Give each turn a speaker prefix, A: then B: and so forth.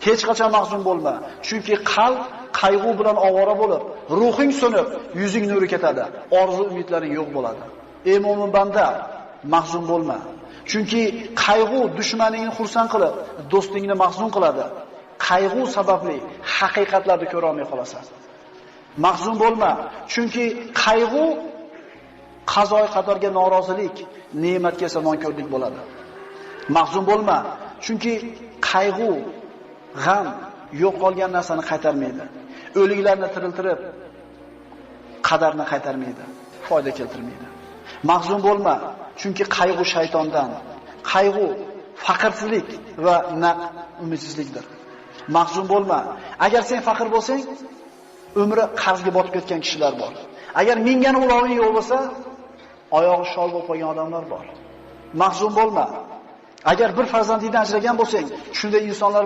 A: Hech qachon mahzun bo'lma, chunki qalb qayg'u bilan ovora bo'lib, ruhing so'nib, yuzing nuri ketadi, orzu umidlaring yo'q bo'ladi. Ey mo'min banda, mahzun bo'lma. Chunki qayg'u dushmaningni xursand qilib, do'stingni mahzun qiladi. Qayg'u sababli haqiqatlarni ko'ra olmay qolasan. Mahzun bo'lma, chunki qayg'u qazoy qadorga norozilik, ne'matga esa nonko'rlik bo'ladi. Mahzun bo'lma, chunki qayg'u, g'am yo'q qolgan narsani qaytarmaydi. O'liklarni tiriltirib, qadarni qaytarmaydi, foyda keltirmaydi. Mahzun bo'lma, chunki qayg'u shaytondan. Qayg'u faqrsizlik va umidsizlikdir. Mahzun bo'lma. Agar sen faqir bo'lsang, umri qarzga botib ketgan kishilar bor. Agar mingani uloving yo'q bo'lsa, oyog'i shol bo'lib qolgan odamlar bor. Mahzun bo'lma. Agar bir farzandingdan ajragan bo'lsang, shunday insonlar